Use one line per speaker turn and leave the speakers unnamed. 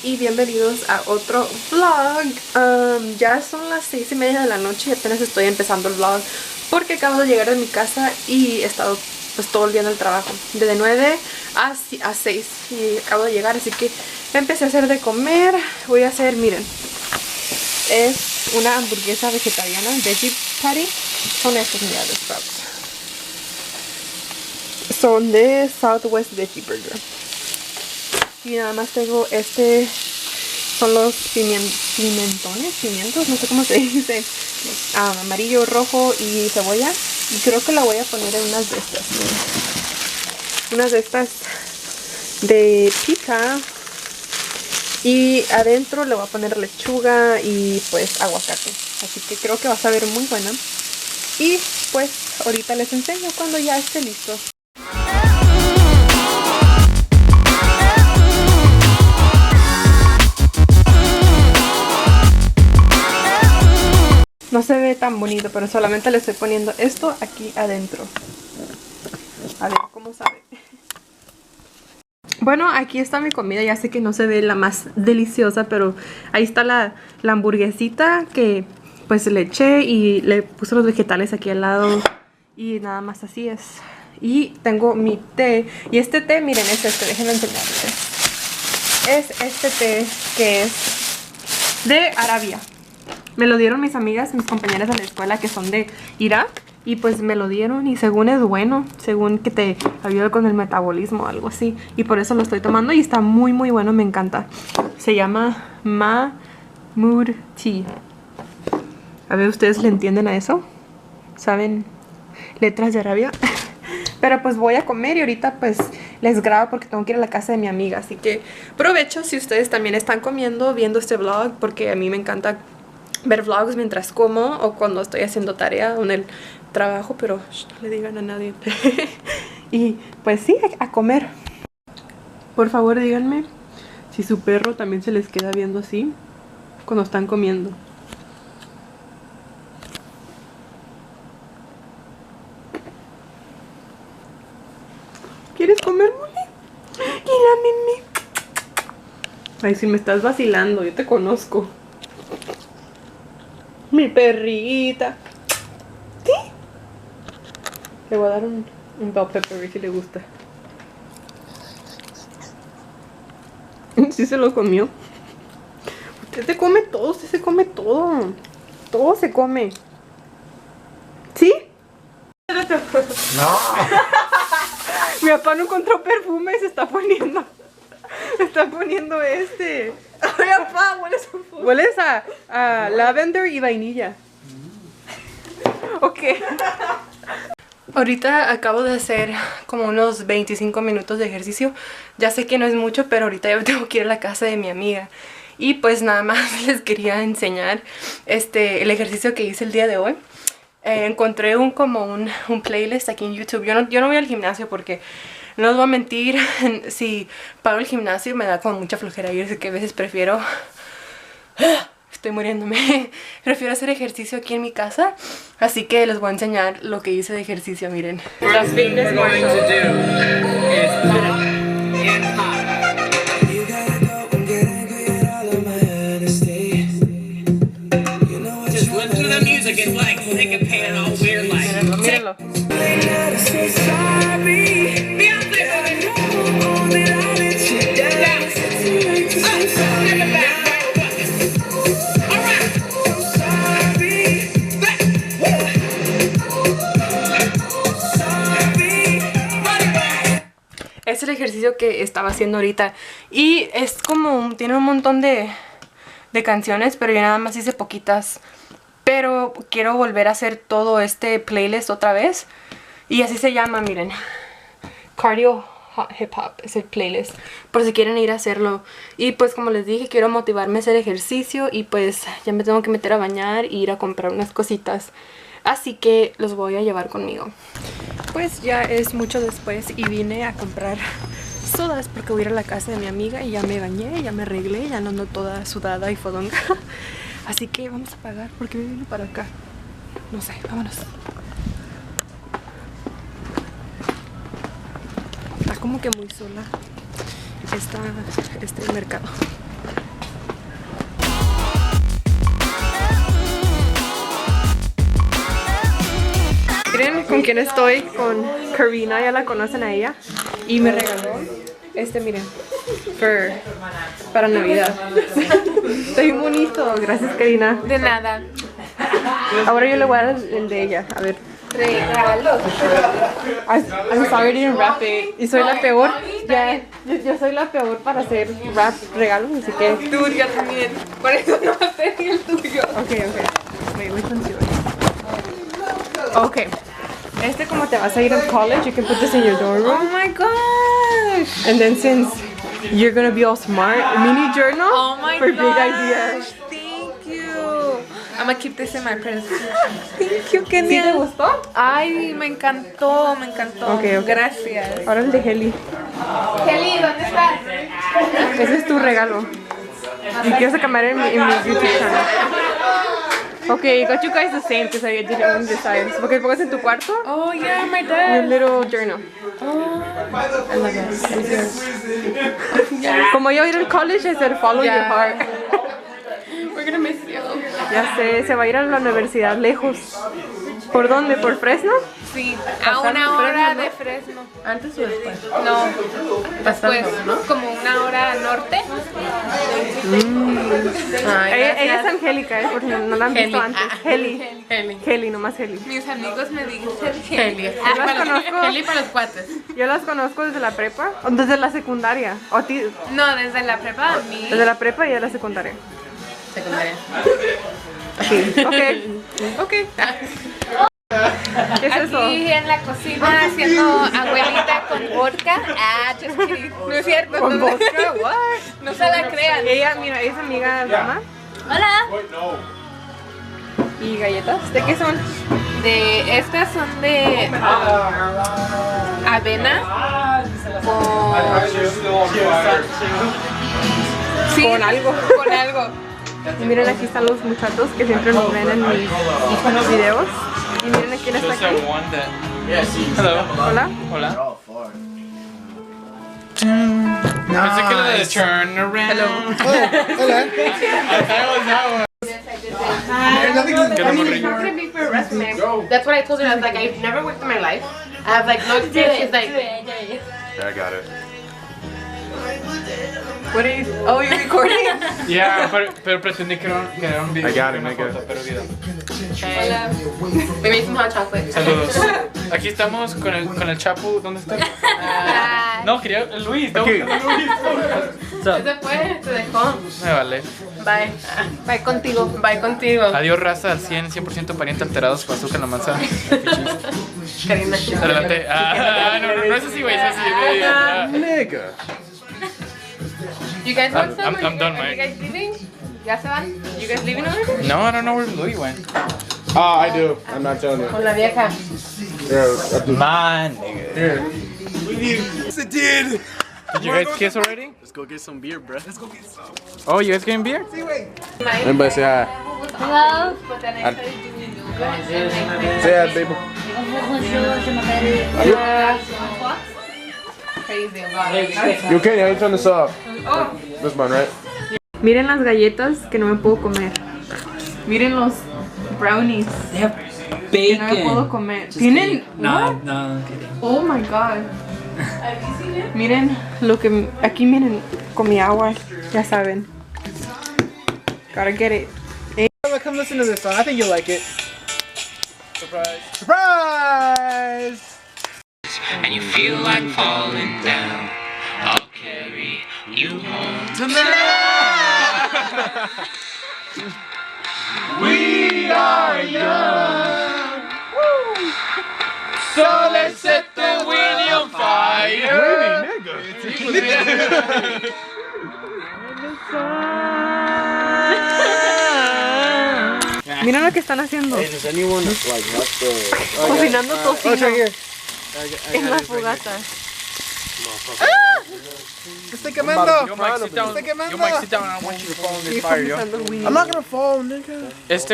y bienvenidos a otro vlog. Ya son las 6:30 de la noche y apenas estoy empezando el vlog porque acabo de llegar a mi casa y he estado pues todo el día en el trabajo, desde 9 a 6 y acabo de llegar, así que empecé a hacer de comer. Voy a hacer, miren, es una hamburguesa vegetariana, veggie patty. Son estos, mira, de Sprouts. Son de Southwest Veggie Burger. Y nada más tengo son los pimientos, no sé cómo se dice, amarillo, rojo y cebolla. Y creo que la voy a poner en unas de estas. Unas de estas de pita. Y adentro le voy a poner lechuga y pues aguacate. Así que creo que va a saber muy buena. Y pues ahorita les enseño cuando ya esté listo. No se ve tan bonito, pero solamente le estoy poniendo esto aquí adentro. A ver cómo sabe. Bueno, aquí está mi comida. Ya sé que no se ve la más deliciosa, pero ahí está la hamburguesita que pues le eché y le puse los vegetales aquí al lado. Y nada más así es. Y tengo mi té. Y este té, miren, es este. Déjenme enseñarles. Es este té que es de Arabia. Me lo dieron mis amigas, mis compañeras de la escuela que son de Irak. Y pues me lo dieron y según es bueno, según que te ayuda con el metabolismo o algo así. Y por eso lo estoy tomando y está muy muy bueno, me encanta. Se llama Mahmoud Tea. A ver, ¿ustedes le entienden a eso? ¿Saben letras de Arabia? Pero pues voy a comer y ahorita pues les grabo porque tengo que ir a la casa de mi amiga. Así que provecho si ustedes también están comiendo, viendo este vlog, porque a mí me encanta ver vlogs mientras como o cuando estoy haciendo tarea o en el trabajo, pero no le digan a nadie. Y pues sí, a comer. Por favor díganme si su perro también se les queda viendo así cuando están comiendo. ¿Quieres comer, Moni? Y la Mimi. Ay, si me estás vacilando, yo te conozco. Mi perrita. ¿Sí? Le voy a dar un bell pepper a ver si le gusta. Sí se lo comió. Usted se come todo, usted se come todo. Todo se come. ¿Sí?
No.
Mi papá no encontró perfume y se está poniendo. Se está poniendo este.
Ay, papá, hueles a perfume.
Hueles a lavender y vainilla. Ok. Ahorita acabo de hacer como unos 25 minutos de ejercicio. Ya sé que no es mucho, pero ahorita ya tengo que ir a la casa de mi amiga. Y pues nada más les quería enseñar el ejercicio que hice el día de hoy. Encontré un playlist aquí en YouTube. Yo no voy al gimnasio porque no os voy a mentir, si pago el gimnasio me da como mucha flojera ir, así que a veces prefiero... Estoy muriéndome. Prefiero hacer ejercicio aquí en mi casa. Así que les voy a enseñar lo que hice de ejercicio, miren. Las fitness mírenlo. Es el ejercicio que estaba haciendo ahorita. Y es como, tiene un montón de canciones, pero yo nada más hice poquitas. Pero quiero volver a hacer todo este playlist otra vez. Y así se llama, miren. Cardio Hip Hop es el playlist, por si quieren ir a hacerlo. Y pues como les dije, quiero motivarme a hacer ejercicio. Y pues ya me tengo que meter a bañar e ir a comprar unas cositas. Así que los voy a llevar conmigo. Pues ya es mucho después y vine a comprar sodas porque voy a ir a la casa de mi amiga y ya me bañé, ya me arreglé, ya no ando toda sudada y fodonga. Así que vamos a pagar porque me vine para acá. No sé, vámonos. Está como que muy sola este mercado. miren con quién estoy, con Karina, ya la conocen a ella. Y me regaló miren, para Navidad. Está bien bonito, gracias Karina.
De nada.
Ahora yo le voy a dar el de ella, a ver.
Regalos.
I'm sorry, didn't wrap it. Y soy la peor, yo soy la peor para hacer regalos, así que...
Tú, yo también. Por eso no va a ser el tuyo.
Okay. Wait, which one's yours? Okay. Como te vas a ir a college, you can put this in your dorm room.
Oh my gosh.
And then since you're gonna be all smart, a mini journal
Oh my
for
gosh.
big ideas.
Thank you. I'm gonna keep this in my purse. Thank you,
¿Sí te
Kenia.
gustó?
Ay, me encantó, me encantó.
Okay.
Gracias.
Ahora el de Heli.
Kelly, ¿dónde estás?
Ese es tu regalo. Y quiero cambiar en mi YouTube channel. Okay, got you guys the same because I didn't decide. Porque pongas en tu cuarto.
Oh, yeah, my
Your
dad.
little journal.
I love it.
Como yo ir al college, I said follow your heart.
We're gonna miss you.
Ya sé, se va a ir a la universidad lejos. ¿Por dónde? ¿Por Fresno?
Sí, a una hora de Fresno.
¿Antes o después?
No, después,
¿no?
como una hora norte.
Ay,
Ella es Angélica, porque no la han visto
Heli.
antes. Heli.
Heli.
Nomás Heli.
Mis amigos me dicen
Heli.
Yo las conozco.
Heli para los cuates.
Yo las conozco desde la prepa, o desde la secundaria. O a ti,
No, desde la prepa a mí.
desde la prepa y a la secundaria.
Secundaria.
Ok. ¿Qué es eso?
Aquí en la cocina haciendo abuelita con vodka. Ah, just kidding. No es cierto.
¿Con
no,
vodka? What?
no se la crean.
Ella, mira, es amiga de mamá.
Hola.
¿Y galletas? ¿De qué son?
Estas son de avena sí,
Con algo.
Con algo.
Y miren, aquí están los muchachos que siempre nos ven en mis videos. Y miren quién está aquí.
Hello.
Hola.
Hola. Pensé que era de turn around.
That's what I told her. I was like, I've never worked in my life. I have like no experience. She's like,
Yeah, I got it.
What are you? Oh, you're recording?
Yeah, pero pretendí que era un video.
I got it,
una
nigga.
foto, pero video.
Hola.
we made some hot chocolate.
Saludos. Aquí estamos con el Chapu. ¿Dónde está? No, quería Luis. Estamos
Aquí.
buscando a Luis.
Se fue, se dejó.
Me vale.
Bye.
Bye contigo.
Bye contigo.
Adiós, raza al 100% pariente alterados con azúcar en la manzana.
Karina.
Adelante. No es así, güey. Es así.
Nigga.
You guys want some?
I'm done,
Are you
Mike.
guys leaving? ¿Ya se van? You guys leaving already?
No, I don't know where Luis went.
I do. I'm not telling you.
Con la vieja.
Yeah, I do.
Man, nigga.
Here.
Yes, it did.
Did you guys kiss already?
Let's go get some beer, bro. Let's go get some.
Oh, you guys getting beer?
Everybody say hi.
Hello.
But then I started doing yoga.
Say hi, baby.
Crazy about it.
You okay? How you turn this off? This one, right?
Miren las galletas que no me puedo comer. Miren los brownies que no me puedo comer. Tienen.
No,
what?
no, I'm kidding.
Oh my god. Miren lo que aquí miren con mi agua, ya saben. Gotta get it.
Come listen to this song. I think you'll like it. Surprise! Surprise!
And you feel like falling down, I'll carry you home
We are young. So let's set the winnie on fire.
Miren lo que están haciendo.
Does anyone like watch the?
Cocinando tocino
Right here.
en la fogata.
Está quemando.
Yo, Mike, sit down.
Está quemando.
Yo, Mike, sit down. I want you to fall in
Y
this fire, yo.
cocinando weed.
I'm not gonna fall, nigga.
Este